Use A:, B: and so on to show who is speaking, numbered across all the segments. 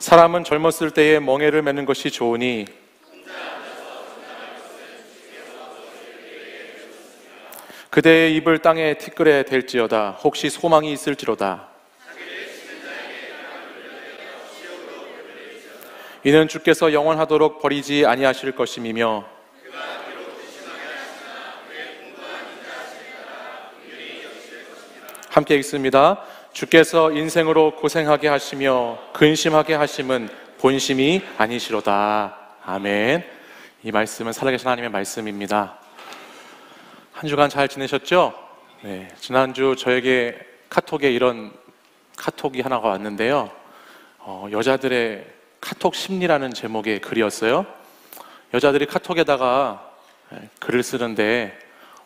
A: 사람은 젊었을 때에 멍에를 매는 것이 좋으니 그대의 입을 땅에 티끌에 댈지어다. 혹시 소망이 있을지로다. 이는 주께서 영원하도록 버리지 아니하실 것임이며 함께 읽습니다. 주께서 인생으로 고생하게 하시며 근심하게 하심은 본심이 아니시로다. 아멘. 이 말씀은 살아계신 하나님의 말씀입니다. 한 주간 잘 지내셨죠? 네, 지난주 저에게 카톡에 이런 카톡이 하나가 왔는데요. 여자들의 카톡 심리라는 제목의 글이었어요. 여자들이 카톡에다가 글을 쓰는데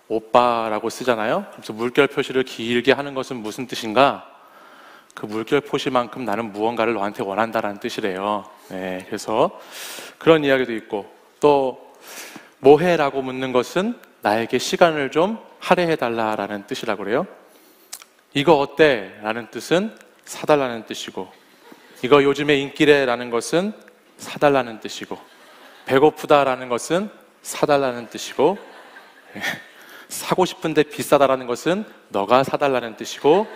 A: 오빠라고 쓰잖아요. 그래서 물결 표시를 길게 하는 것은 무슨 뜻인가? 그 물결 표시만큼 나는 무언가를 너한테 원한다라는 뜻이래요. 네, 그래서 그런 이야기도 있고, 또 뭐해? 라고 묻는 것은 나에게 시간을 좀 할애해달라라는 뜻이라고 그래요. 이거 어때? 라는 뜻은 사달라는 뜻이고, 이거 요즘에 인기래? 라는 것은 사달라는 뜻이고, 배고프다라는 것은 사달라는 뜻이고, 사고 싶은데 비싸다라는 것은 너가 사달라는 뜻이고,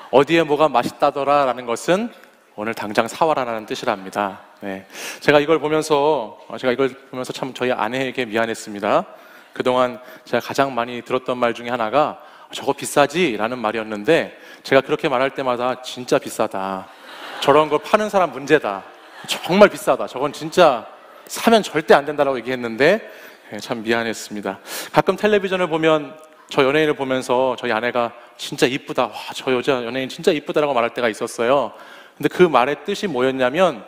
A: 어디에 뭐가 맛있다더라 라는 것은 오늘 당장 사와라라는 뜻이랍니다. 네. 제가 이걸 보면서 참 저희 아내에게 미안했습니다. 그동안 제가 가장 많이 들었던 말 중에 하나가 저거 비싸지? 라는 말이었는데, 제가 그렇게 말할 때마다 진짜 비싸다, 저런 걸 파는 사람 문제다, 정말 비싸다, 저건 진짜 사면 절대 안 된다라고 얘기했는데 참 미안했습니다. 가끔 텔레비전을 보면 저 연예인을 보면서 저희 아내가 진짜 이쁘다, 와, 저 여자 연예인 진짜 이쁘다라고 말할 때가 있었어요. 근데 그 말의 뜻이 뭐였냐면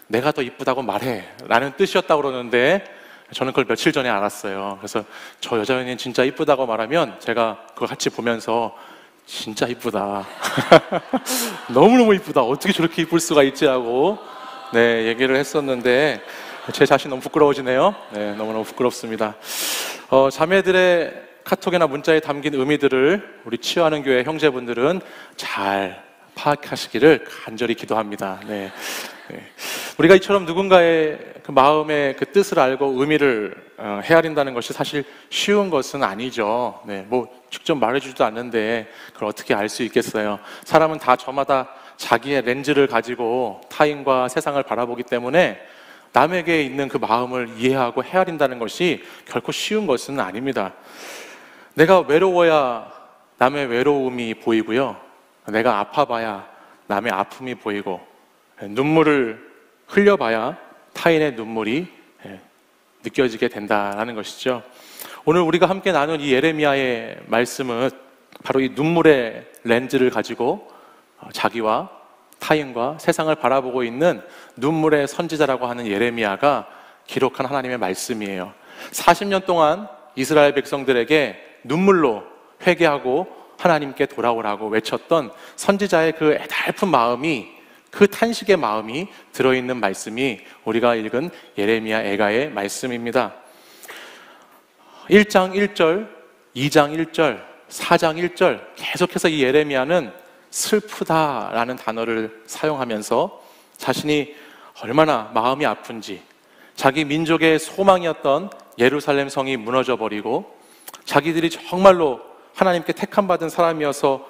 A: 내가 더 이쁘다고 말해 라는 뜻이었다고 그러는데, 저는 그걸 며칠 전에 알았어요. 그래서 저 여자 연예인 진짜 이쁘다고 말하면 제가 그걸 같이 보면서 진짜 이쁘다 너무너무 이쁘다, 어떻게 저렇게 이쁠 수가 있지 하고 얘기를 했었는데 제 자신 너무 부끄러워지네요. 너무너무 부끄럽습니다. 자매들의 카톡이나 문자에 담긴 의미들을 우리 치유하는 교회 형제분들은 잘 파악하시기를 간절히 기도합니다. 우리가 이처럼 누군가의 그 마음의 그 뜻을 알고 의미를 헤아린다는 것이 사실 쉬운 것은 아니죠. 뭐 직접 말해주지도 않는데 그걸 어떻게 알 수 있겠어요. 사람은 다 저마다 자기의 렌즈를 가지고 타인과 세상을 바라보기 때문에 남에게 있는 그 마음을 이해하고 헤아린다는 것이 결코 쉬운 것은 아닙니다. 내가 외로워야 남의 외로움이 보이고요, 내가 아파봐야 남의 아픔이 보이고, 눈물을 흘려봐야 타인의 눈물이 느껴지게 된다는 것이죠. 오늘 우리가 함께 나눈 이 예레미야의 말씀은 바로 이 눈물의 렌즈를 가지고 자기와 타인과 세상을 바라보고 있는 눈물의 선지자라고 하는 예레미야가 기록한 하나님의 말씀이에요. 40년 동안 이스라엘 백성들에게 눈물로 회개하고 하나님께 돌아오라고 외쳤던 선지자의 그 애달픈 마음이, 그 탄식의 마음이 들어있는 말씀이 우리가 읽은 예레미야 애가의 말씀입니다. 1장 1절, 2장 1절, 4장 1절 계속해서 이 예레미야는 슬프다라는 단어를 사용하면서 자신이 얼마나 마음이 아픈지, 자기 민족의 소망이었던 예루살렘 성이 무너져 버리고 자기들이 정말로 하나님께 택함받은 사람이어서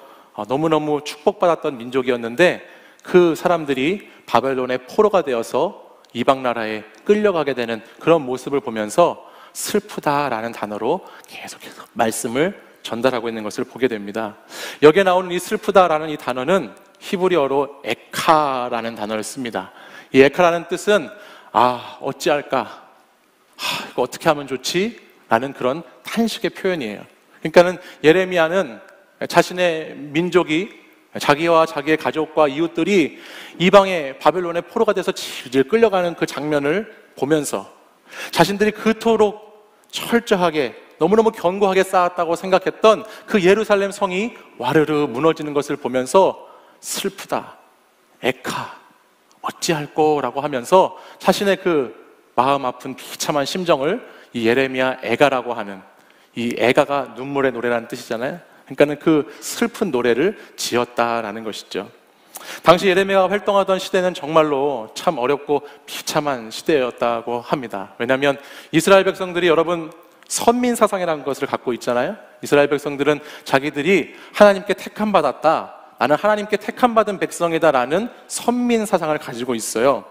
A: 너무너무 축복받았던 민족이었는데 그 사람들이 바벨론의 포로가 되어서 이방 나라에 끌려가게 되는 그런 모습을 보면서 슬프다라는 단어로 계속해서 말씀을 전달하고 있는 것을 보게 됩니다. 여기에 나오는 이 슬프다라는 이 단어는 히브리어로 에카라는 단어를 씁니다. 이 에카라는 뜻은 어찌할까, 이거 어떻게 하면 좋지? 라는 그런 탄식의 표현이에요. 그러니까는 예레미야는 자신의 민족이, 자기와 자기의 가족과 이웃들이 이방의 바벨론의 포로가 돼서 질질 끌려가는 그 장면을 보면서 자신들이 그토록 철저하게 너무너무 견고하게 쌓았다고 생각했던 그 예루살렘 성이 와르르 무너지는 것을 보면서 슬프다, 에카, 어찌할꼬라고 하면서 자신의 그 마음 아픈 비참한 심정을 이 예레미야 애가라고 하는, 이 애가가 눈물의 노래라는 뜻이잖아요. 그러니까는 그 슬픈 노래를 지었다라는 것이죠. 당시 예레미야가 활동하던 시대는 정말로 참 어렵고 비참한 시대였다고 합니다. 왜냐하면 이스라엘 백성들이 여러분 선민 사상이라는 것을 갖고 있잖아요. 이스라엘 백성들은 자기들이 하나님께 택함받았다, 나는 하나님께 택함받은 백성이다라는 선민 사상을 가지고 있어요.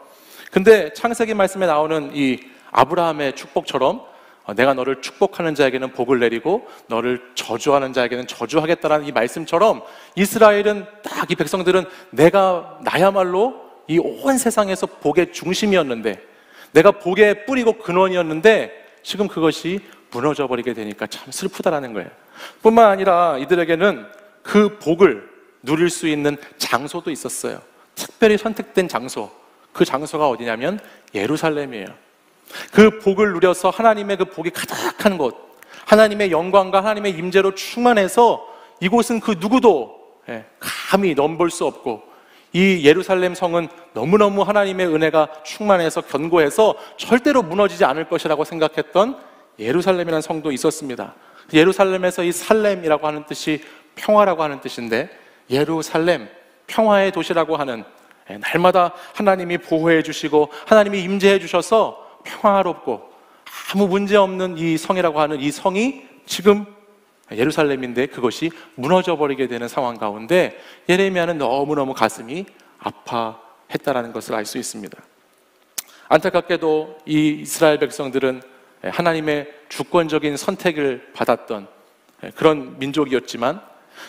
A: 근데 창세기 말씀에 나오는 이 아브라함의 축복처럼 내가 너를 축복하는 자에게는 복을 내리고 너를 저주하는 자에게는 저주하겠다라는 이 말씀처럼 이스라엘은 딱 이 백성들은 나야말로 이 온 세상에서 복의 중심이었는데, 내가 복의 뿌리고 근원이었는데 지금 그것이 무너져 버리게 되니까 참 슬프다라는 거예요. 뿐만 아니라 이들에게는 그 복을 누릴 수 있는 장소도 있었어요. 특별히 선택된 장소, 그 장소가 어디냐면 예루살렘이에요. 그 복을 누려서 하나님의 그 복이 가득한 곳, 하나님의 영광과 하나님의 임재로 충만해서 이곳은 그 누구도 감히 넘볼 수 없고, 이 예루살렘 성은 너무너무 하나님의 은혜가 충만해서 견고해서 절대로 무너지지 않을 것이라고 생각했던 예루살렘이라는 성도 있었습니다. 예루살렘에서 이 살렘이라고 하는 뜻이 평화라고 하는 뜻인데, 예루살렘, 평화의 도시라고 하는, 날마다 하나님이 보호해 주시고 하나님이 임재해 주셔서 평화롭고 아무 문제 없는 이 성이라고 하는 이 성이 지금 예루살렘인데 그것이 무너져 버리게 되는 상황 가운데 예레미야는 너무너무 가슴이 아파했다라는 것을 알 수 있습니다. 안타깝게도 이 이스라엘 백성들은 하나님의 주권적인 선택을 받았던 그런 민족이었지만,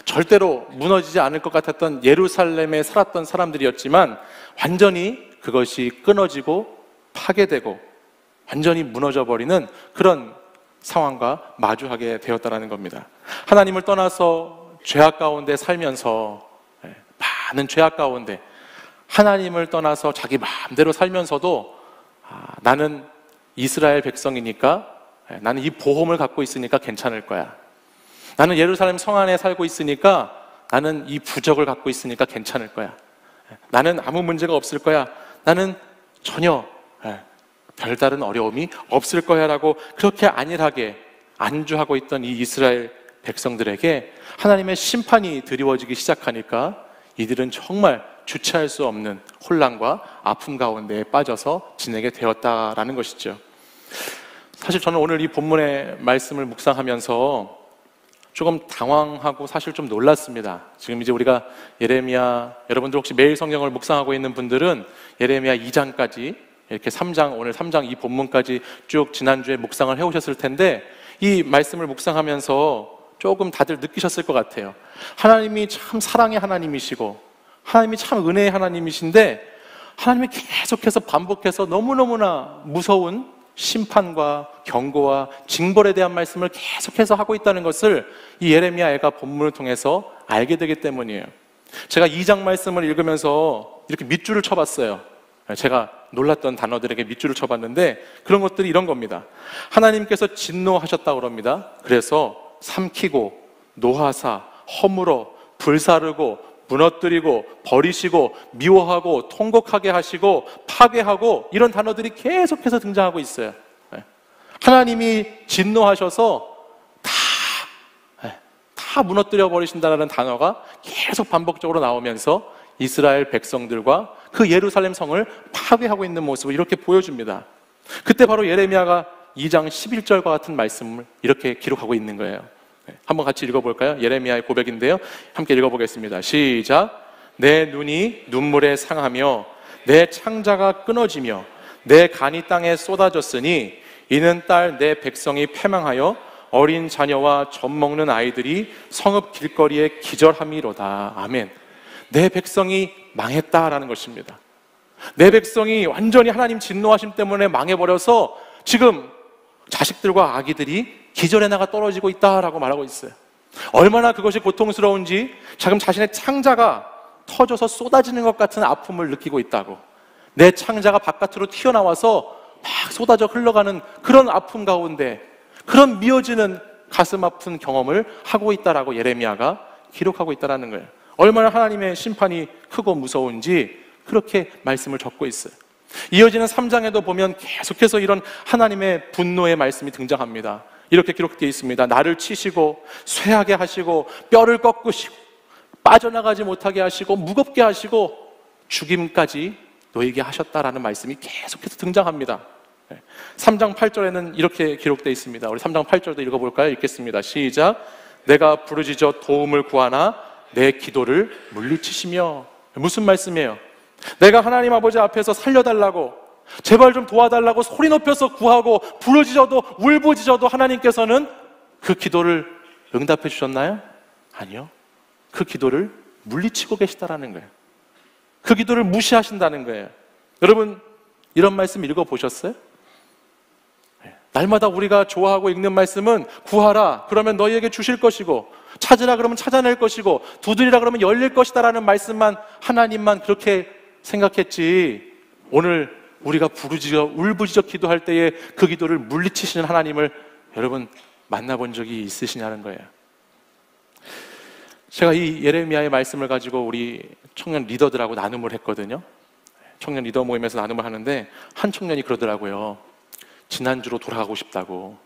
A: 절대로 무너지지 않을 것 같았던 예루살렘에 살았던 사람들이었지만, 완전히 그것이 끊어지고 파괴되고 완전히 무너져 버리는 그런 상황과 마주하게 되었다는 겁니다. 하나님을 떠나서 죄악 가운데 살면서, 많은 죄악 가운데 하나님을 떠나서 자기 마음대로 살면서도 나는 이스라엘 백성이니까, 나는 이 보험을 갖고 있으니까 괜찮을 거야, 나는 예루살렘 성 안에 살고 있으니까, 나는 이 부적을 갖고 있으니까 괜찮을 거야, 나는 아무 문제가 없을 거야, 나는 전혀 별다른 어려움이 없을 거야 라고 그렇게 안일하게 안주하고 있던 이 이스라엘 백성들에게 하나님의 심판이 드리워지기 시작하니까 이들은 정말 주체할 수 없는 혼란과 아픔 가운데에 빠져서 지내게 되었다라는 것이죠. 사실 저는 오늘 이 본문의 말씀을 묵상하면서 조금 당황하고 사실 좀 놀랐습니다. 지금 이제 우리가 예레미야, 여러분들 혹시 매일 성경을 묵상하고 있는 분들은 예레미야 2장까지 이렇게 3장, 오늘 3장 이 본문까지 쭉 지난주에 묵상을 해오셨을 텐데, 이 말씀을 묵상하면서 조금 다들 느끼셨을 것 같아요. 하나님이 참 사랑의 하나님이시고 하나님이 참 은혜의 하나님이신데, 하나님이 계속해서 반복해서 너무너무나 무서운 심판과 경고와 징벌에 대한 말씀을 계속해서 하고 있다는 것을 이 예레미야 애가 본문을 통해서 알게 되기 때문이에요. 제가 2장 말씀을 읽으면서 이렇게 밑줄을 쳐봤어요. 제가 놀랐던 단어들에게 밑줄을 쳐봤는데 그런 것들이 이런 겁니다. 하나님께서 진노하셨다고 그럽니다. 그래서 삼키고 노하사 허물어 불사르고 무너뜨리고 버리시고 미워하고 통곡하게 하시고 파괴하고, 이런 단어들이 계속해서 등장하고 있어요. 하나님이 진노하셔서 다 무너뜨려 버리신다는 단어가 계속 반복적으로 나오면서 이스라엘 백성들과 그 예루살렘 성을 파괴하고 있는 모습을 이렇게 보여줍니다. 그때 바로 예레미야가 2장 11절과 같은 말씀을 이렇게 기록하고 있는 거예요. 한번 같이 읽어볼까요? 예레미야의 고백인데요, 함께 읽어보겠습니다. 시작. 내 눈이 눈물에 상하며 내 창자가 끊어지며 내 간이 땅에 쏟아졌으니 이는 딸 내 백성이 패망하여 어린 자녀와 젖 먹는 아이들이 성읍 길거리에 기절함이로다. 아멘. 내 백성이 망했다라는 것입니다. 내 백성이 완전히 하나님 진노하심 때문에 망해버려서 지금 자식들과 아기들이 기절에 나가 떨어지고 있다라고 말하고 있어요. 얼마나 그것이 고통스러운지, 지금 자신의 창자가 터져서 쏟아지는 것 같은 아픔을 느끼고 있다고, 내 창자가 바깥으로 튀어나와서 막 쏟아져 흘러가는 그런 아픔 가운데, 그런 미어지는 가슴 아픈 경험을 하고 있다라고 예레미야가 기록하고 있다는 거예요. 얼마나 하나님의 심판이 크고 무서운지 그렇게 말씀을 적고 있어요. 이어지는 3장에도 보면 계속해서 이런 하나님의 분노의 말씀이 등장합니다. 이렇게 기록되어 있습니다. 나를 치시고 쇠하게 하시고 뼈를 꺾으시고 빠져나가지 못하게 하시고 무겁게 하시고 죽임까지 너에게 하셨다라는 말씀이 계속해서 등장합니다. 3장 8절에는 이렇게 기록되어 있습니다. 우리 3장 8절도 읽어볼까요? 읽겠습니다. 시작. 내가 부르짖어 도움을 구하나 내 기도를 물리치시며. 무슨 말씀이에요? 내가 하나님 아버지 앞에서 살려달라고, 제발 좀 도와달라고 소리 높여서 구하고 부르짖어도 울부짖어도 하나님께서는 그 기도를 응답해 주셨나요? 아니요. 그 기도를 물리치고 계시다라는 거예요. 그 기도를 무시하신다는 거예요. 여러분, 이런 말씀 읽어보셨어요? 날마다 우리가 좋아하고 읽는 말씀은 구하라 그러면 너희에게 주실 것이고, 찾으라 그러면 찾아낼 것이고, 두드리라 그러면 열릴 것이다 라는 말씀만, 하나님만 그렇게 생각했지, 오늘 우리가 부르짖어 울부짖어 기도할 때에 그 기도를 물리치시는 하나님을 여러분 만나본 적이 있으시냐는 거예요. 제가 이 예레미야의 말씀을 가지고 우리 청년 리더들하고 나눔을 했거든요. 청년 리더 모임에서 나눔을 하는데 한 청년이 그러더라고요. 지난주로 돌아가고 싶다고.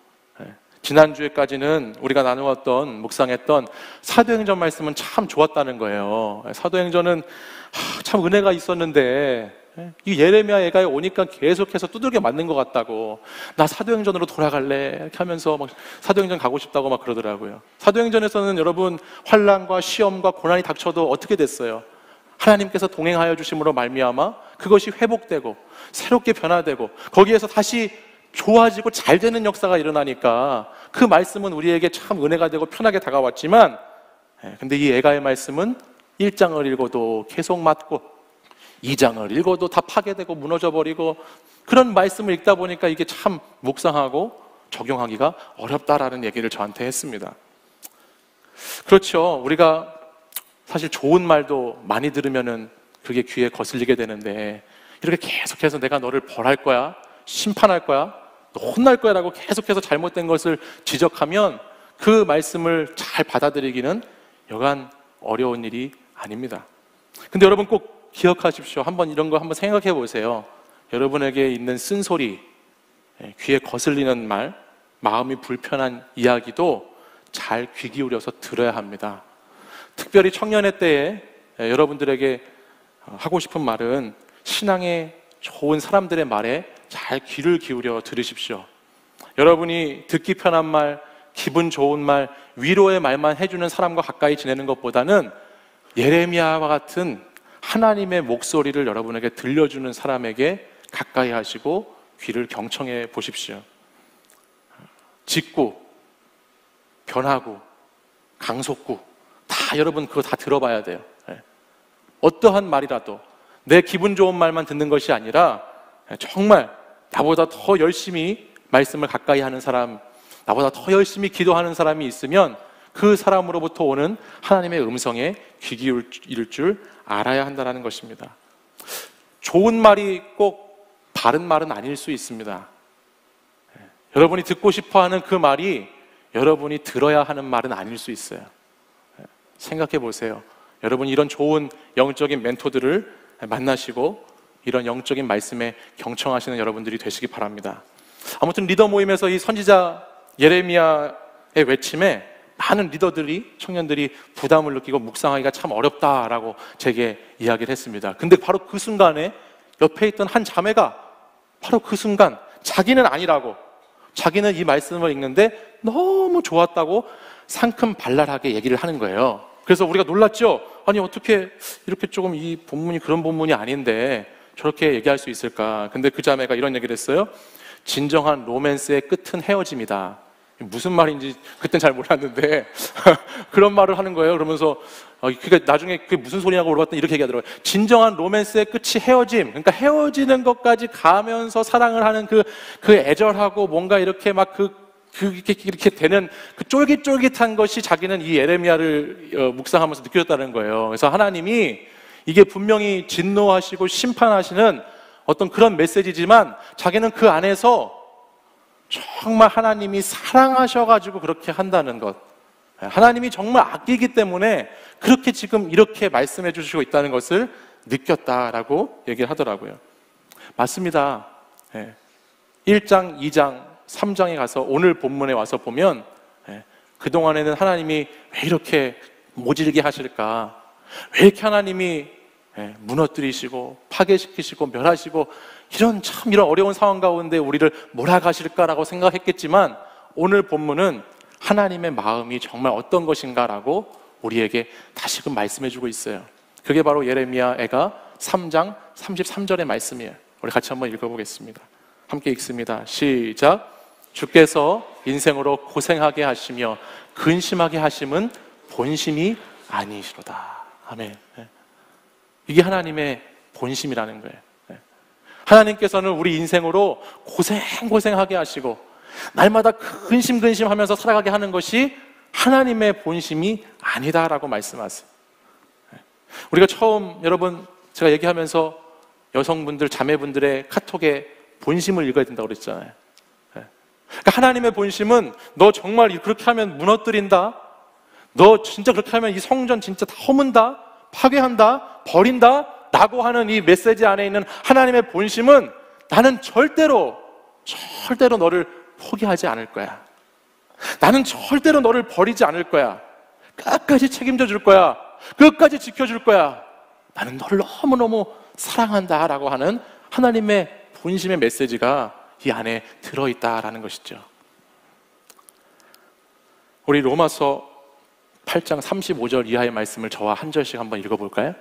A: 지난주에까지는 우리가 나누었던, 묵상했던 사도행전 말씀은 참 좋았다는 거예요. 사도행전은 참 은혜가 있었는데 이 예레미야 애가 오니까 계속해서 두들겨 맞는 것 같다고, 나 사도행전으로 돌아갈래 이렇게 하면서 막 사도행전 가고 싶다고 막 그러더라고요. 사도행전에서는 여러분 환난과 시험과 고난이 닥쳐도 어떻게 됐어요? 하나님께서 동행하여 주심으로 말미암아 그것이 회복되고 새롭게 변화되고 거기에서 다시 좋아지고 잘 되는 역사가 일어나니까 그 말씀은 우리에게 참 은혜가 되고 편하게 다가왔지만, 근데 이 애가의 말씀은 1장을 읽어도 계속 맞고 2장을 읽어도 다 파괴되고 무너져버리고, 그런 말씀을 읽다 보니까 이게 참 묵상하고 적용하기가 어렵다라는 얘기를 저한테 했습니다. 그렇죠. 우리가 사실 좋은 말도 많이 들으면은 그게 귀에 거슬리게 되는데, 이렇게 계속해서 내가 너를 벌할 거야, 심판할 거야, 너 혼날 거야 라고 계속해서 잘못된 것을 지적하면 그 말씀을 잘 받아들이기는 여간 어려운 일이 아닙니다. 근데 여러분 꼭 기억하십시오. 한번 이런 거 한번 생각해 보세요. 여러분에게 있는 쓴소리, 귀에 거슬리는 말, 마음이 불편한 이야기도 잘 귀 기울여서 들어야 합니다. 특별히 청년의 때에 여러분들에게 하고 싶은 말은 신앙에 좋은 사람들의 말에 잘 귀를 기울여 들으십시오. 여러분이 듣기 편한 말, 기분 좋은 말, 위로의 말만 해주는 사람과 가까이 지내는 것보다는 예레미야와 같은 하나님의 목소리를 여러분에게 들려주는 사람에게 가까이 하시고 귀를 경청해 보십시오. 직구, 변화구, 강속구 다 여러분 그거 다 들어봐야 돼요. 어떠한 말이라도 내 기분 좋은 말만 듣는 것이 아니라 정말 나보다 더 열심히 말씀을 가까이 하는 사람, 나보다 더 열심히 기도하는 사람이 있으면 그 사람으로부터 오는 하나님의 음성에 귀 기울일 줄 알아야 한다는 것입니다. 좋은 말이 꼭 바른 말은 아닐 수 있습니다. 여러분이 듣고 싶어하는 그 말이 여러분이 들어야 하는 말은 아닐 수 있어요. 생각해 보세요. 여러분이 이런 좋은 영적인 멘토들을 만나시고 이런 영적인 말씀에 경청하시는 여러분들이 되시기 바랍니다. 아무튼 리더 모임에서 이 선지자 예레미야의 외침에 많은 리더들이, 청년들이 부담을 느끼고 묵상하기가 참 어렵다라고 제게 이야기를 했습니다. 근데 바로 그 순간에 옆에 있던 한 자매가 바로 그 순간 자기는 아니라고, 자기는 이 말씀을 읽는데 너무 좋았다고 상큼발랄하게 얘기를 하는 거예요. 그래서 우리가 놀랐죠? 아니 어떻게 이렇게 조금 이 본문이 그런 본문이 아닌데 저렇게 얘기할 수 있을까? 근데 그 자매가 이런 얘기를 했어요. 진정한 로맨스의 끝은 헤어짐이다. 무슨 말인지 그땐 잘 몰랐는데 그런 말을 하는 거예요. 그러면서 그게 나중에 그게 무슨 소리냐고 물어봤더니 이렇게 얘기하더라고요. 진정한 로맨스의 끝이 헤어짐. 그러니까 헤어지는 것까지 가면서 사랑을 하는 그 애절하고 뭔가 이렇게 막 이렇게 되는 그 쫄깃쫄깃한 것이 자기는 이 예레미야를 묵상하면서 느껴졌다는 거예요. 그래서 하나님이 이게 분명히 진노하시고 심판하시는 어떤 그런 메시지지만 자기는 그 안에서 정말 하나님이 사랑하셔가지고 그렇게 한다는 것, 하나님이 정말 아끼기 때문에 그렇게 지금 이렇게 말씀해 주시고 있다는 것을 느꼈다라고 얘기를 하더라고요. 맞습니다. 1장, 2장, 3장에 가서 오늘 본문에 와서 보면 그동안에는 하나님이 왜 이렇게 모질게 하실까? 왜 이렇게 하나님이 무너뜨리시고 파괴시키시고 멸하시고 이런 어려운 상황 가운데 우리를 몰아가실까라고 생각했겠지만 오늘 본문은 하나님의 마음이 정말 어떤 것인가라고 우리에게 다시금 말씀해주고 있어요. 그게 바로 예레미야가 3장 33절의 말씀이에요. 우리 같이 한번 읽어보겠습니다. 함께 읽습니다. 시작. 주께서 인생으로 고생하게 하시며 근심하게 하심은 본심이 아니시로다. 아멘. 이게 하나님의 본심이라는 거예요. 하나님께서는 우리 인생으로 고생하게 하시고 날마다 근심하면서 살아가게 하는 것이 하나님의 본심이 아니다라고 말씀하세요. 우리가 처음 여러분 제가 얘기하면서 여성분들, 자매분들의 카톡에 본심을 읽어야 된다고 그랬잖아요. 그러니까 하나님의 본심은 너 정말 그렇게 하면 무너뜨린다, 너 진짜 그렇게 하면 이 성전 진짜 다 허문다, 파괴한다, 버린다 라고 하는 이 메시지 안에 있는 하나님의 본심은 나는 절대로 너를 포기하지 않을 거야. 나는 절대로 너를 버리지 않을 거야. 끝까지 책임져 줄 거야. 끝까지 지켜줄 거야. 나는 너를 너무너무 사랑한다 라고 하는 하나님의 본심의 메시지가 이 안에 들어있다라는 것이죠. 우리 로마서 8장 35절 이하의 말씀을 저와 한 절씩 한번 읽어볼까요?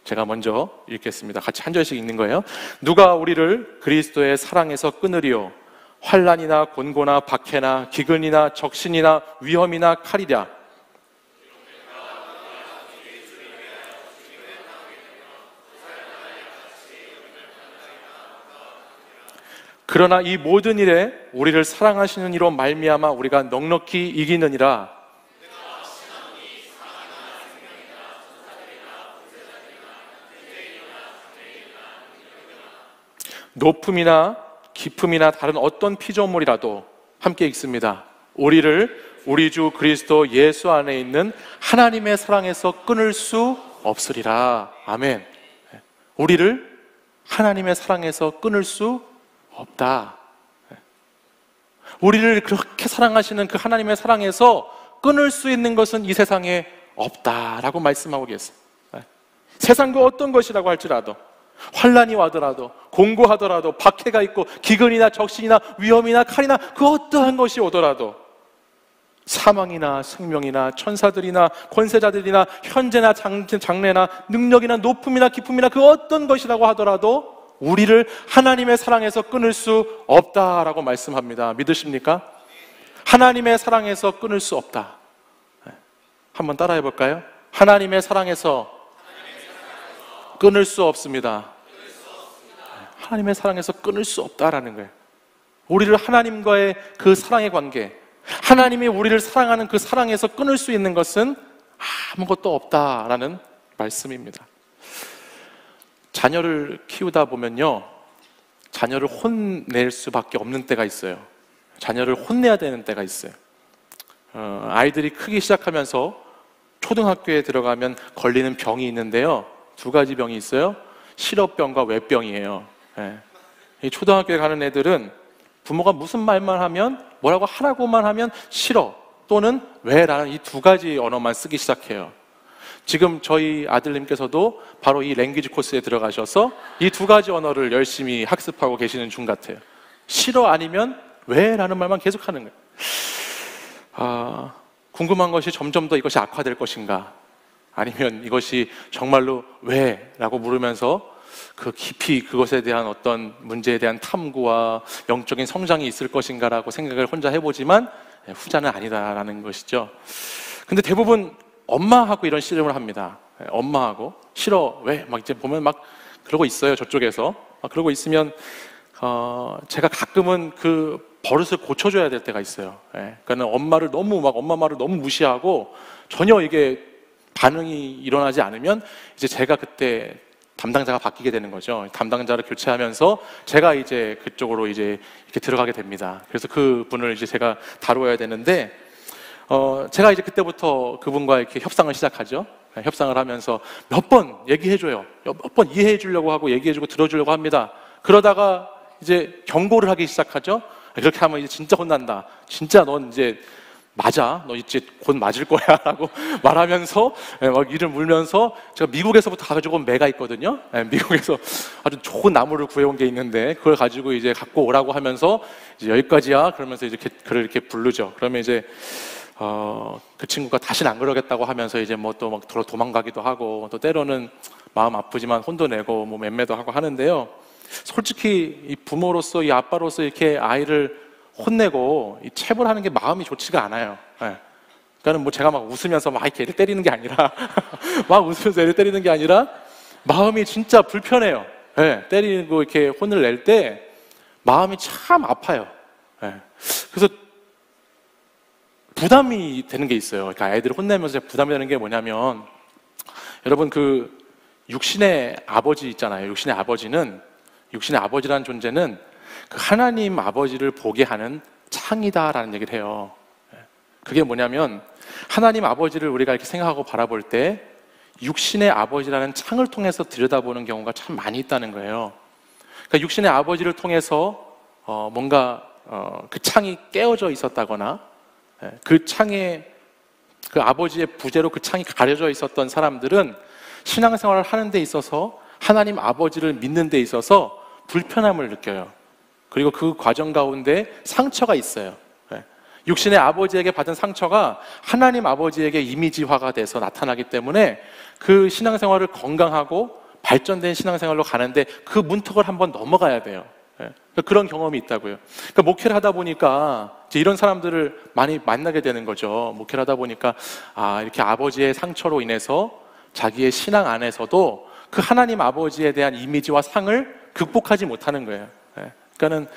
A: 제가 먼저 읽겠습니다. 같이 한 절씩 읽는 거예요. 누가 우리를 그리스도의 사랑에서 끊으리요? 환난이나 곤고나 박해나 기근이나 적신이나 위험이나 칼이랴. 그러나 이 모든 일에 우리를 사랑하시는 이로 말미암아 우리가 넉넉히 이기느니라. 높음이나 깊음이나 다른 어떤 피조물이라도 함께 읽습니다. 우리를 우리 주 그리스도 예수 안에 있는 하나님의 사랑에서 끊을 수 없으리라. 아멘. 우리를 하나님의 사랑에서 끊을 수 없다. 우리를 그렇게 사랑하시는 그 하나님의 사랑에서 끊을 수 있는 것은 이 세상에 없다라고 말씀하고 계세요. 세상 그 어떤 것이라고 할지라도, 환난이 와더라도, 공고하더라도, 박해가 있고 기근이나 적신이나 위험이나 칼이나 그 어떠한 것이 오더라도, 사망이나 생명이나 천사들이나 권세자들이나 현재나 장래나 능력이나 높음이나 깊음이나 그 어떤 것이라고 하더라도 우리를 하나님의 사랑에서 끊을 수 없다라고 말씀합니다. 믿으십니까? 하나님의 사랑에서 끊을 수 없다. 한번 따라해 볼까요? 하나님의 사랑에서 끊을 수 없습니다. 하나님의 사랑에서 끊을 수 없다라는 거예요. 우리를 하나님과의 그 사랑의 관계, 하나님이 우리를 사랑하는 그 사랑에서 끊을 수 있는 것은 아무것도 없다라는 말씀입니다. 자녀를 키우다 보면요, 자녀를 혼낼 수밖에 없는 때가 있어요. 자녀를 혼내야 되는 때가 있어요. 아이들이 크기 시작하면서 초등학교에 들어가면 걸리는 병이 있는데요, 두 가지 병이 있어요. 실업병과 외병이에요. 이 초등학교에 가는 애들은 부모가 무슨 말만 하면, 뭐라고 하라고만 하면 싫어 또는 왜라는 이 두 가지 언어만 쓰기 시작해요. 지금 저희 아들님께서도 바로 이 랭귀지 코스에 들어가셔서 이 두 가지 언어를 열심히 학습하고 계시는 중 같아요. 싫어 아니면 왜라는 말만 계속하는 거예요. 궁금한 것이 점점 더 이것이 악화될 것인가, 아니면 이것이 정말로 왜라고 물으면서 그 깊이 그것에 대한 어떤 문제에 대한 탐구와 영적인 성장이 있을 것인가라고 생각을 혼자 해보지만 후자는 아니다라는 것이죠. 근데 대부분 엄마하고 이런 씨름을 합니다. 엄마하고 싫어 왜 막 이제 보면 막 그러고 있어요. 저쪽에서 막 그러고 있으면 제가 가끔은 그 버릇을 고쳐줘야 될 때가 있어요. 그러니까 엄마 말을 너무 무시하고 전혀 이게 반응이 일어나지 않으면 이제 제가 그때 담당자가 바뀌게 되는 거죠. 담당자를 교체하면서 제가 이제 그쪽으로 이제 이렇게 들어가게 됩니다. 그래서 그 분을 이제 제가 다루어야 되는데, 제가 이제 그때부터 그분과 이렇게 협상을 시작하죠. 협상을 하면서 몇 번 얘기해줘요. 몇 번 이해해 주려고 하고 얘기해주고 들어주려고 합니다. 그러다가 이제 경고를 하기 시작하죠. 그렇게 하면 이제 진짜 혼난다. 진짜 넌 이제 맞아, 너 이제 곧 맞을 거야 라고 말하면서 막 이를 물면서, 제가 미국에서부터 가지고 온 매가 있거든요. 미국에서 아주 좋은 나무를 구해온 게 있는데 그걸 가지고 이제 갖고 오라고 하면서 이제 여기까지야 그러면서 이제 그를 이렇게 부르죠. 그러면 이제 그 친구가 다시는 안 그러겠다고 하면서 이제 뭐 또 막 도망가기도 하고, 또 때로는 마음 아프지만 혼도 내고 뭐 맴매도 하고 하는데요. 솔직히 이 부모로서, 이 아빠로서 이렇게 아이를 혼내고 이 체벌하는 게 마음이 좋지가 않아요. 그러니까는 뭐 제가 막 웃으면서 막 이렇게 애를 때리는 게 아니라 막 웃으면서 애를 때리는 게 아니라 마음이 진짜 불편해요. 때리고 이렇게 혼을 낼 때 마음이 참 아파요. 그래서 부담이 되는 게 있어요. 그러니까 애들을 혼내면서 부담이 되는 게 뭐냐면, 여러분 그 육신의 아버지 있잖아요. 육신의 아버지라는 존재는 그 하나님 아버지를 보게 하는 창이다라는 얘기를 해요. 그게 뭐냐면, 하나님 아버지를 우리가 이렇게 생각하고 바라볼 때 육신의 아버지라는 창을 통해서 들여다보는 경우가 참 많이 있다는 거예요. 그러니까 육신의 아버지를 통해서 뭔가 그 창이 깨어져 있었다거나, 그 창에, 그 아버지의 부재로 그 창이 가려져 있었던 사람들은 신앙생활을 하는 데 있어서, 하나님 아버지를 믿는 데 있어서 불편함을 느껴요. 그리고 그 과정 가운데 상처가 있어요. 육신의 아버지에게 받은 상처가 하나님 아버지에게 이미지화가 돼서 나타나기 때문에 그 신앙생활을 건강하고 발전된 신앙생활로 가는데 그 문턱을 한번 넘어가야 돼요. 그런 경험이 있다고요. 그러니까 목회를 하다 보니까 이제 이런 사람들을 많이 만나게 되는 거죠. 목회를 하다 보니까 이렇게 아버지의 상처로 인해서 자기의 신앙 안에서도 그 하나님 아버지에 대한 이미지와 상을 극복하지 못하는 거예요. 그러니까는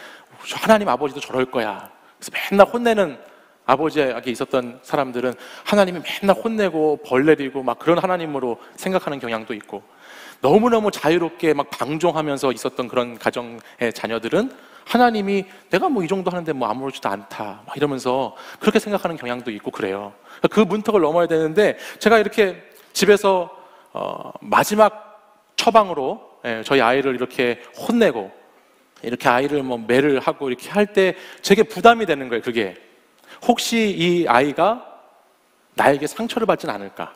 A: 하나님 아버지도 저럴 거야. 그래서 맨날 혼내는 아버지에게 있었던 사람들은 하나님이 맨날 혼내고 벌 내리고 막 그런 하나님으로 생각하는 경향도 있고, 너무너무 자유롭게 막 방종하면서 있었던 그런 가정의 자녀들은 하나님이 내가 뭐 이 정도 하는데 뭐 아무렇지도 않다 막 이러면서 그렇게 생각하는 경향도 있고 그래요. 그 문턱을 넘어야 되는데, 제가 이렇게 집에서 마지막 처방으로 저희 아이를 이렇게 혼내고 이렇게 아이를 뭐 매를 하고 이렇게 할 때 제게 부담이 되는 거예요. 그게 혹시 이 아이가 나에게 상처를 받진 않을까?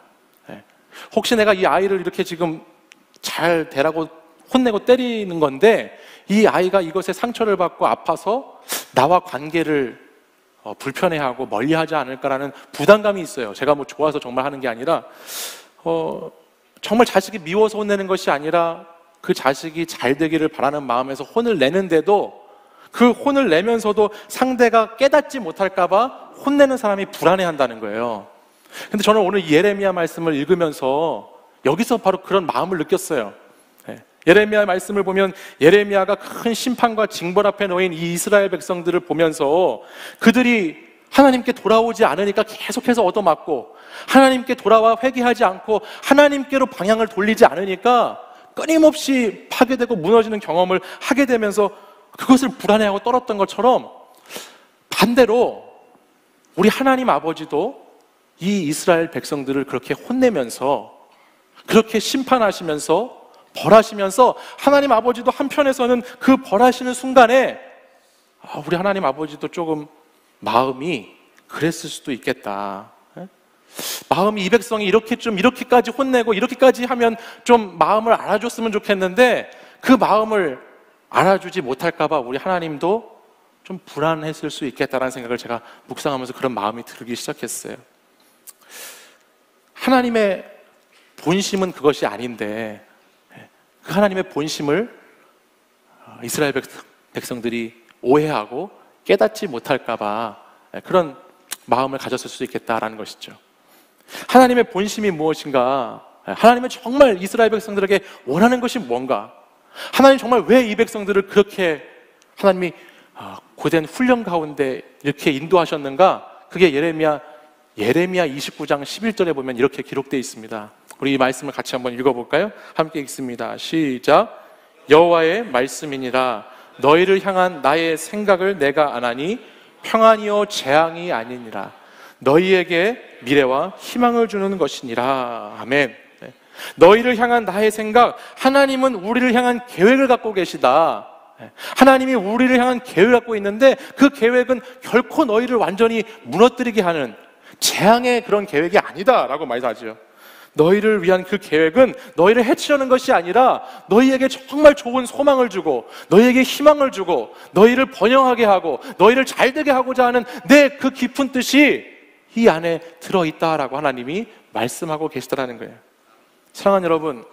A: 혹시 내가 이 아이를 이렇게 지금 잘 대라고 혼내고 때리는 건데 이 아이가 이것에 상처를 받고 아파서 나와 관계를 불편해하고 멀리하지 않을까라는 부담감이 있어요. 제가 뭐 좋아서 정말 하는 게 아니라 정말 자식이 미워서 혼내는 것이 아니라 그 자식이 잘 되기를 바라는 마음에서 혼을 내는데도, 그 혼을 내면서도 상대가 깨닫지 못할까 봐 혼내는 사람이 불안해한다는 거예요. 근데 저는 오늘 이 예레미야 말씀을 읽으면서 여기서 바로 그런 마음을 느꼈어요. 예레미야 말씀을 보면 예레미야가 큰 심판과 징벌 앞에 놓인 이 이스라엘 백성들을 보면서 그들이 하나님께 돌아오지 않으니까 계속해서 얻어맞고, 하나님께 돌아와 회개하지 않고 하나님께로 방향을 돌리지 않으니까 끊임없이 파괴되고 무너지는 경험을 하게 되면서 그것을 불안해하고 떨었던 것처럼, 반대로 우리 하나님 아버지도 이 이스라엘 백성들을 그렇게 혼내면서, 그렇게 심판하시면서 벌하시면서, 하나님 아버지도 한편에서는 그 벌하시는 순간에 우리 하나님 아버지도 조금 마음이 그랬을 수도 있겠다. 마음이, 이 백성이 이렇게까지 혼내고 이렇게까지 하면 좀 마음을 알아줬으면 좋겠는데 그 마음을 알아주지 못할까 봐 우리 하나님도 좀 불안했을 수 있겠다라는 생각을 제가 묵상하면서 그런 마음이 들기 시작했어요. 하나님의 본심은 그것이 아닌데 그 하나님의 본심을 이스라엘 백성들이 오해하고 깨닫지 못할까 봐 그런 마음을 가졌을 수 있겠다라는 것이죠. 하나님의 본심이 무엇인가? 하나님은 정말 이스라엘 백성들에게 원하는 것이 뭔가? 하나님 정말 왜 이 백성들을 그렇게 하나님이 고된 훈련 가운데 이렇게 인도하셨는가? 그게 예레미야 29장 11절에 보면 이렇게 기록되어 있습니다. 우리 이 말씀을 같이 한번 읽어볼까요? 함께 읽습니다. 시작. 여호와의 말씀이니라. 너희를 향한 나의 생각을 내가 아나니 평안이요 재앙이 아니니라. 너희에게 미래와 희망을 주는 것이니라. 아멘. 너희를 향한 나의 생각, 하나님은 우리를 향한 계획을 갖고 계시다. 하나님이 우리를 향한 계획을 갖고 있는데 그 계획은 결코 너희를 완전히 무너뜨리게 하는 재앙의 그런 계획이 아니다라고 말하죠. 너희를 위한 그 계획은 너희를 해치려는 것이 아니라 너희에게 정말 좋은 소망을 주고 너희에게 희망을 주고 너희를 번영하게 하고 너희를 잘되게 하고자 하는 내 그 깊은 뜻이 이 안에 들어있다라고 하나님이 말씀하고 계시다라는 거예요. 사랑하는 여러분,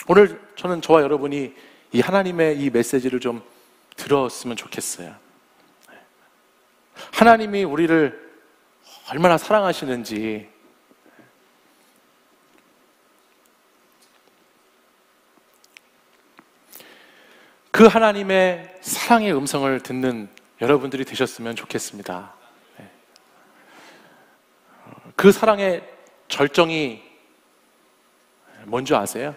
A: 오늘 저는 저와 여러분이 이 하나님의 이 메시지를 좀 들었으면 좋겠어요. 하나님이 우리를 얼마나 사랑하시는지, 그 하나님의 사랑의 음성을 듣는 여러분들이 되셨으면 좋겠습니다. 그 사랑의 절정이 뭔지 아세요?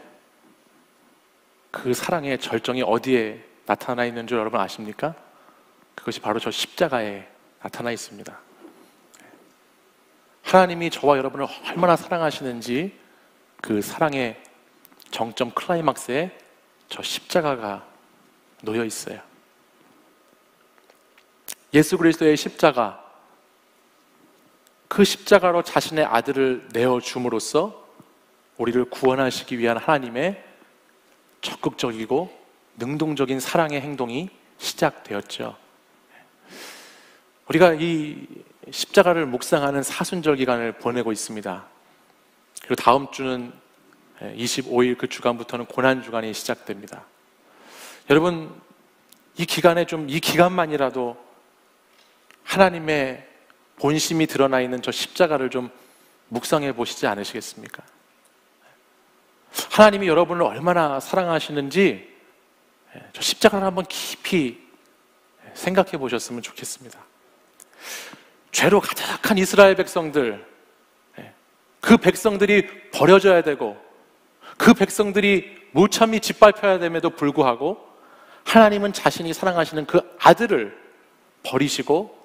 A: 그 사랑의 절정이 어디에 나타나 있는 줄 여러분 아십니까? 그것이 바로 저 십자가에 나타나 있습니다. 하나님이 저와 여러분을 얼마나 사랑하시는지 그 사랑의 정점 클라이막스에 저 십자가가 놓여 있어요. 예수 그리스도의 십자가, 그 십자가로 자신의 아들을 내어줌으로써 우리를 구원하시기 위한 하나님의 적극적이고 능동적인 사랑의 행동이 시작되었죠. 우리가 이 십자가를 묵상하는 사순절 기간을 보내고 있습니다. 그리고 다음 주는 25일 그 주간부터는 고난주간이 시작됩니다. 여러분, 이 기간에 좀, 이 기간만이라도 하나님의 본심이 드러나 있는 저 십자가를 좀 묵상해 보시지 않으시겠습니까? 하나님이 여러분을 얼마나 사랑하시는지 저 십자가를 한번 깊이 생각해 보셨으면 좋겠습니다. 죄로 가득한 이스라엘 백성들, 그 백성들이 버려져야 되고 그 백성들이 무참히 짓밟혀야 됨에도 불구하고 하나님은 자신이 사랑하시는 그 아들을 버리시고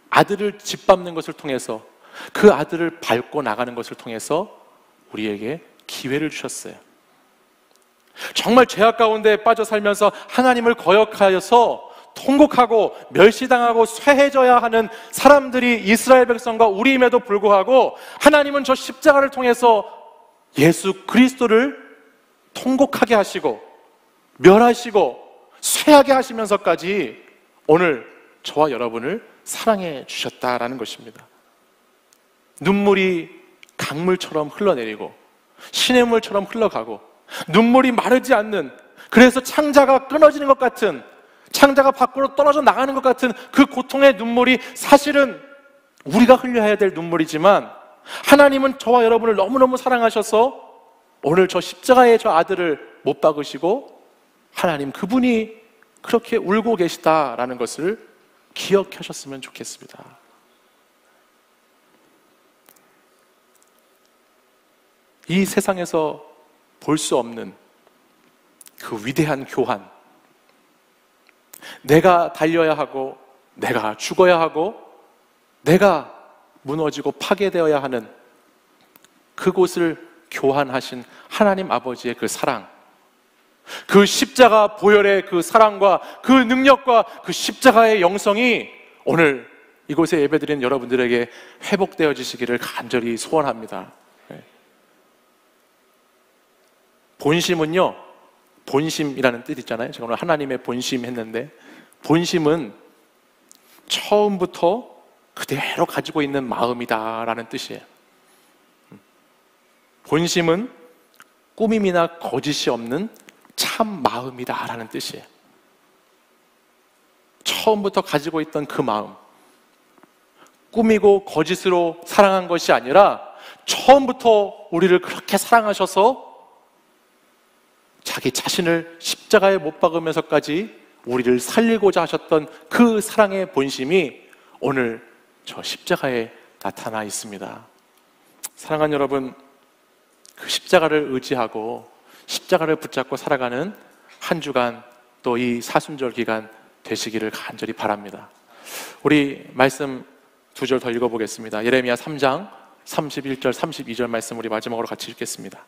A: 아들을 짓밟는 것을 통해서, 그 아들을 밟고 나가는 것을 통해서 우리에게 기회를 주셨어요. 정말 죄악 가운데 빠져 살면서 하나님을 거역하여서 통곡하고 멸시당하고 쇠해져야 하는 사람들이 이스라엘 백성과 우리임에도 불구하고 하나님은 저 십자가를 통해서 예수 그리스도를 통곡하게 하시고 멸하시고 쇠하게 하시면서까지 오늘 저와 여러분을 사랑해 주셨다라는 것입니다. 눈물이 강물처럼 흘러내리고 시냇물처럼 흘러가고 눈물이 마르지 않는, 그래서 창자가 끊어지는 것 같은, 창자가 밖으로 떨어져 나가는 것 같은 그 고통의 눈물이 사실은 우리가 흘려야 될 눈물이지만 하나님은 저와 여러분을 너무너무 사랑하셔서 오늘 저 십자가의 저 아들을 못 박으시고 하나님 그분이 그렇게 울고 계시다라는 것을 기억하셨으면 좋겠습니다. 이 세상에서 볼 수 없는 그 위대한 교환, 내가 달려야 하고 내가 죽어야 하고 내가 무너지고 파괴되어야 하는 그곳을 교환하신 하나님 아버지의 그 사랑, 그 십자가 보혈의 그 사랑과 그 능력과 그 십자가의 영성이 오늘 이곳에 예배드리는 여러분들에게 회복되어지시기를 간절히 소원합니다. 본심은요, 본심이라는 뜻 있잖아요. 제가 오늘 하나님의 본심 했는데, 본심은 처음부터 그대로 가지고 있는 마음이다라는 뜻이에요. 본심은 꾸밈이나 거짓이 없는 참 마음이다라는 뜻이에요. 처음부터 가지고 있던 그 마음, 꾸미고 거짓으로 사랑한 것이 아니라 처음부터 우리를 그렇게 사랑하셔서 자기 자신을 십자가에 못 박으면서까지 우리를 살리고자 하셨던 그 사랑의 본심이 오늘 저 십자가에 나타나 있습니다. 사랑하는 여러분, 그 십자가를 의지하고 십자가를 붙잡고 살아가는 한 주간, 또 이 사순절 기간 되시기를 간절히 바랍니다. 우리 말씀 두 절 더 읽어보겠습니다. 예레미야 3장 31절 32절 말씀 우리 마지막으로 같이 읽겠습니다.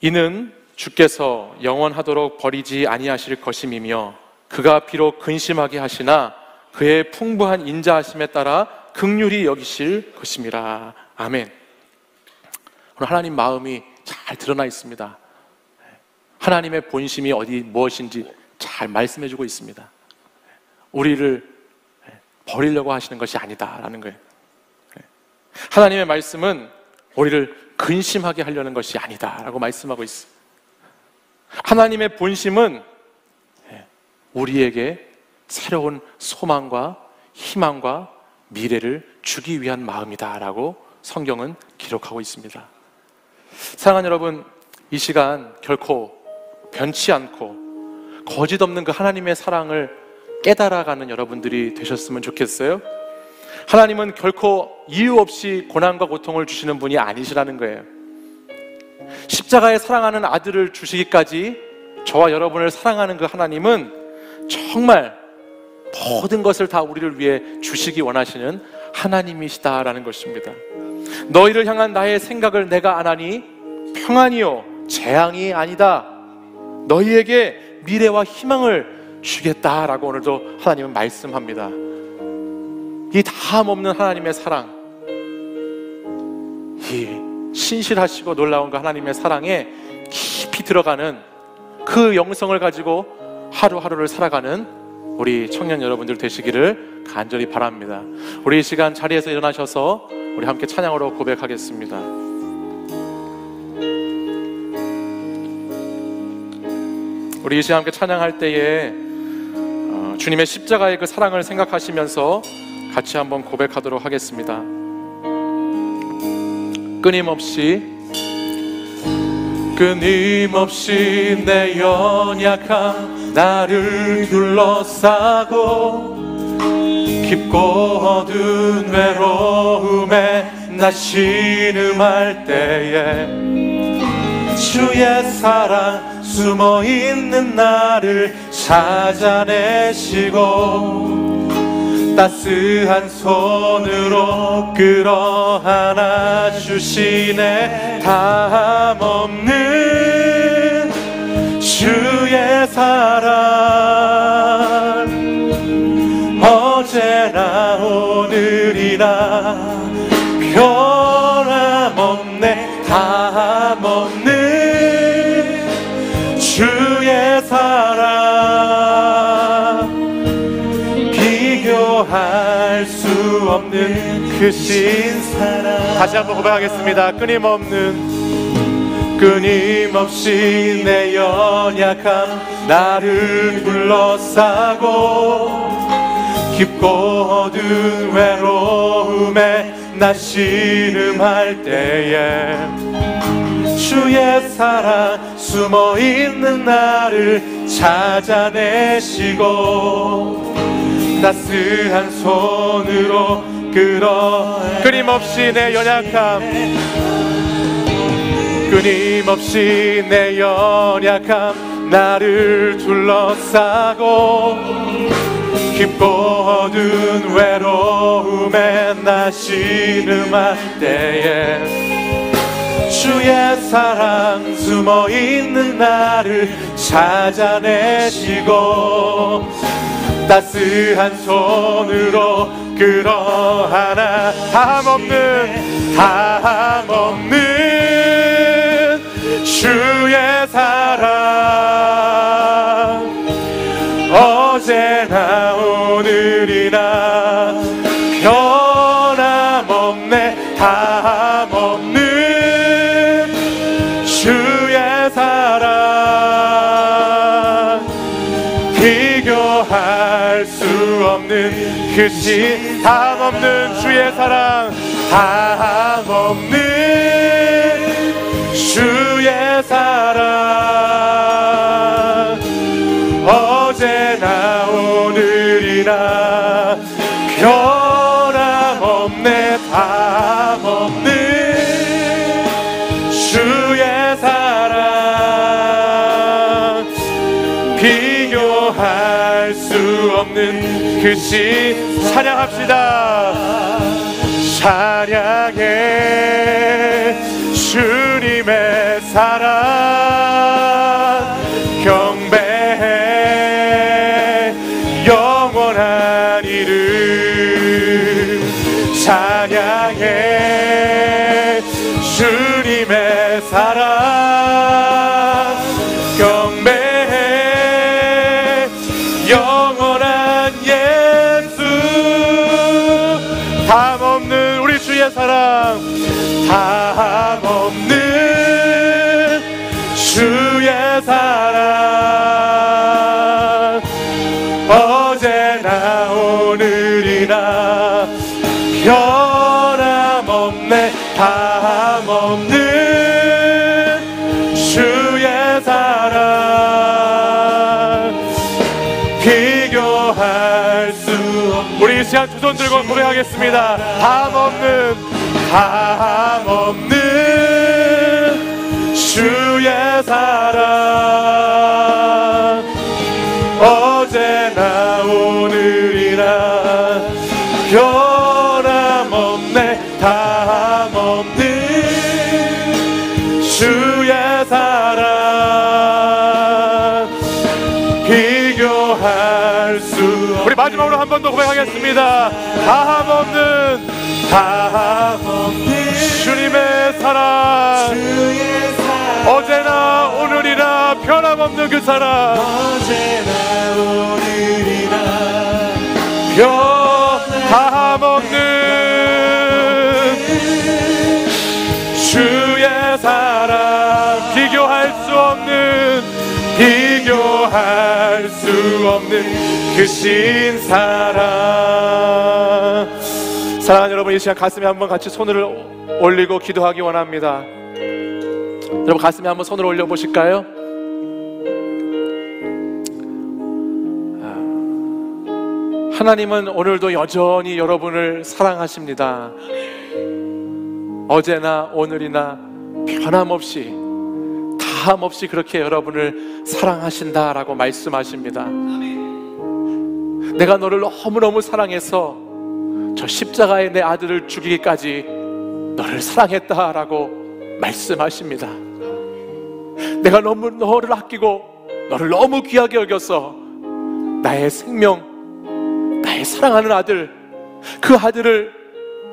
A: 이는 주께서 영원하도록 버리지 아니하실 것임이며 그가 비록 근심하게 하시나 그의 풍부한 인자하심에 따라 긍휼히 여기실 것임이라. 아멘. 오늘 하나님 마음이 잘 드러나 있습니다. 하나님의 본심이 무엇인지 잘 말씀해주고 있습니다. 우리를 버리려고 하시는 것이 아니다라는 거예요. 하나님의 말씀은 우리를 근심하게 하려는 것이 아니다라고 말씀하고 있어요. 하나님의 본심은 우리에게 새로운 소망과 희망과 미래를 주기 위한 마음이다라고 성경은 기록하고 있습니다. 사랑하는 여러분, 이 시간 결코 변치 않고 거짓 없는 그 하나님의 사랑을 깨달아가는 여러분들이 되셨으면 좋겠어요. 하나님은 결코 이유 없이 고난과 고통을 주시는 분이 아니시라는 거예요. 십자가에 사랑하는 아들을 주시기까지 저와 여러분을 사랑하는 그 하나님은 정말 모든 것을 다 우리를 위해 주시기 원하시는 하나님이시다라는 것입니다. 너희를 향한 나의 생각을 내가 아나니 평안이요 재앙이 아니다. 너희에게 미래와 희망을 주겠다라고 오늘도 하나님은 말씀합니다. 이 다함 없는 하나님의 사랑, 이 신실하시고 놀라운 그 하나님의 사랑에 깊이 들어가는 그 영성을 가지고 하루하루를 살아가는 우리 청년 여러분들 되시기를 간절히 바랍니다. 우리 이 시간 자리에서 일어나셔서 우리 함께 찬양으로 고백하겠습니다. 우리 이 시간 함께 찬양할 때에 주님의 십자가의 그 사랑을 생각하시면서 같이 한번 고백하도록 하겠습니다. 끊임없이 내 연약함 나를 둘러싸고 깊고 어두운 외로움에 나 신음할 때에 주의 사랑 숨어있는 나를 찾아내시고 따스한 손으로 끌어안아 주시네. 다함없는 주의 사랑 어제나 오늘이나 변함없네. 다함없는 주의 사랑 비교할 수 없는 크신 사랑. 다시 한번 고백하겠습니다. 끊임없이 내 연약함 나를 둘러싸고 깊고 어두운 외로움에 나 신음할 때에 주의 사랑 숨어있는 나를 찾아내시고 따스한 손으로 끊임없이 내 연약함 나를 둘러싸고 깊고 어두운 외로움에 나 신음할 때에 주의 사랑 숨어있는 나를 찾아내시고 따스한 손으로 끌어안아 다함없는 주의 사랑 어제나 오늘이나 변함없네. 다함없는 주의 사랑 비교할 수 없는 크신 다함없는 주의 사랑 다함없는 주의 사랑 어제나 오늘이나 변함없네. 다함없는 주의 사랑 비교할 수 없는 크신 찬양합시다. 찬양해 주님의 사랑 주의 사랑 어제나 오늘이나 변함없네 다함없는 주의 사랑 비교할 수 없는 우리 이 시간 두 손 들고 고백하겠습니다. 다함없는 주의 사랑 어제나 오늘이나 변함없네 다함없는 주의 사랑 비교할 수 없는 우리 마지막으로 한 번 더 고백하겠습니다. 다함없는 주님의 사랑 어제나 오늘이나 변함없는 그 사랑 어제나 오늘이나 변함없는 주의 사랑 비교할 수 없는 그 신 사랑. 사랑하는 여러분, 이 시간 가슴에 한번 같이 손을 올리고 기도하기 원합니다. 여러분 가슴에 한번 손을 올려 보실까요? 하나님은 오늘도 여전히 여러분을 사랑하십니다. 어제나 오늘이나 변함없이 다함없이 그렇게 여러분을 사랑하신다라고 말씀하십니다. 내가 너를 너무너무 사랑해서 저 십자가에 내 아들을 죽이기까지 너를 사랑했다라고 말씀하십니다. 내가 너를 아끼고 너를 너무 귀하게 여겨서 나의 생명, 나의 사랑하는 아들, 그 아들을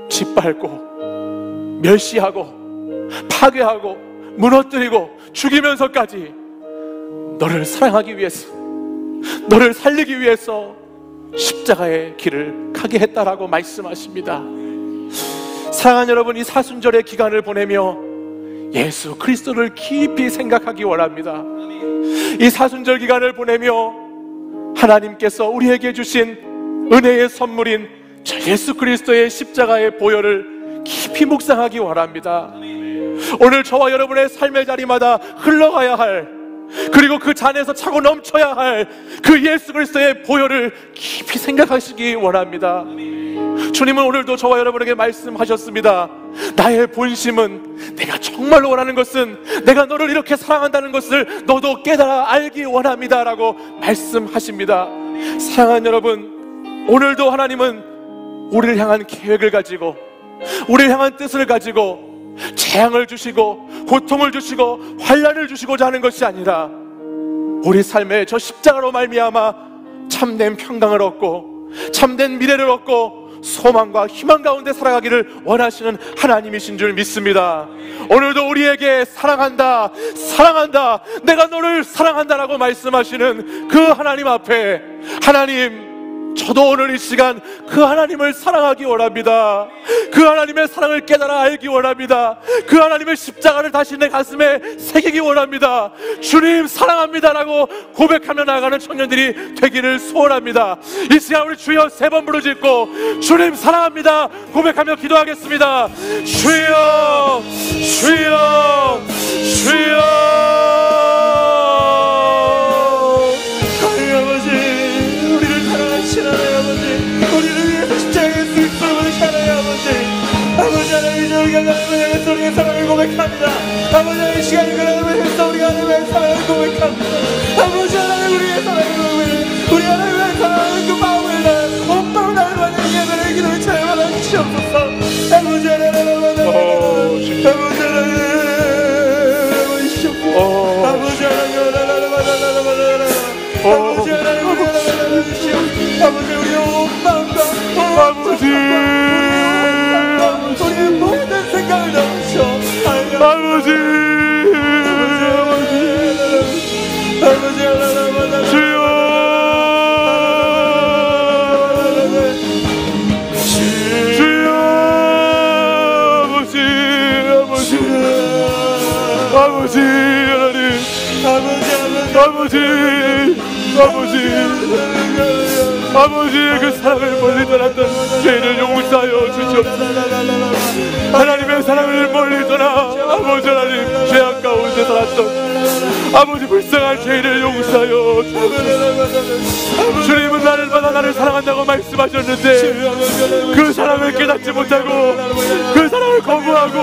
A: 짓밟고 멸시하고 파괴하고 무너뜨리고 죽이면서까지 너를 사랑하기 위해서, 너를 살리기 위해서 십자가의 길을 가게 했다라고 말씀하십니다. 사랑하는 여러분, 이 사순절의 기간을 보내며 예수 그리스도를 깊이 생각하기 원합니다. 이 사순절 기간을 보내며 하나님께서 우리에게 주신 은혜의 선물인 저 예수 그리스도의 십자가의 보혈을 깊이 묵상하기 원합니다. 오늘 저와 여러분의 삶의 자리마다 흘러가야 할, 그리고 그 잔에서 차고 넘쳐야 할 그 예수 그리스도의 보혈을 깊이 생각하시기 원합니다. 주님은 오늘도 저와 여러분에게 말씀하셨습니다. 나의 본심은, 내가 정말로 원하는 것은 내가 너를 이렇게 사랑한다는 것을 너도 깨달아 알기 원합니다 라고 말씀하십니다. 사랑하는 여러분, 오늘도 하나님은 우리를 향한 계획을 가지고, 우리를 향한 뜻을 가지고 재앙을 주시고 고통을 주시고 환난을 주시고자 하는 것이 아니라 우리 삶에 저 십자가로 말미암아 참된 평강을 얻고 참된 미래를 얻고 소망과 희망 가운데 살아가기를 원하시는 하나님이신 줄 믿습니다. 오늘도 우리에게 사랑한다, 사랑한다, 내가 너를 사랑한다라고 말씀하시는 그 하나님 앞에, 하나님, 저도 오늘 이 시간 그 하나님을 사랑하기 원합니다. 그 하나님의 사랑을 깨달아 알기 원합니다. 그 하나님의 십자가를 다시 내 가슴에 새기기 원합니다. 주님 사랑합니다라고 고백하며 나아가는 청년들이 되기를 소원합니다. 이 시간 우리 주여 3번 부르짖고 주님 사랑합니다 고백하며 기도하겠습니다. 주여, 주여, 주여. 우리를 위해서 십자가에 죽으심을 사랑해 아버지. 아버지 하나님, 우리가 하나님을 향해서 우리의 사랑을 고백합니다. 아버지 하나님, 시간을 하나님을 향해서 우리가 하나님의 사랑을 고백합니다. 아버지 하나님, 우리의 사랑을 고백합니다. 우리 하나님의 사랑을 그 마음을 다해 온 마음을 다해 하나님 예배를 기도를 찬양하여 주시옵소서. 아버지 하나님, 아버지 하나님, 아버지 하나님, 아버지 하나님, 아버지 우리의 온 마음과 아버지 우리의 모든 생각을 담으셔 아버지 주여 주여 아버지 아버지 아버지 하나님 아버지 그 사랑을 멀리 떠났던 죄를 용서하여 주시옵소서. 하나님의 사랑을 멀리 떠나 아버지 하나님 죄악 가운데 살았던 아버지 불쌍한 죄를 용서하여 주옵소서. 주님은 나를 받아 나를 사랑한다고 말씀하셨는데 그 사랑을 깨닫지 못하고 그 사랑을 거부하고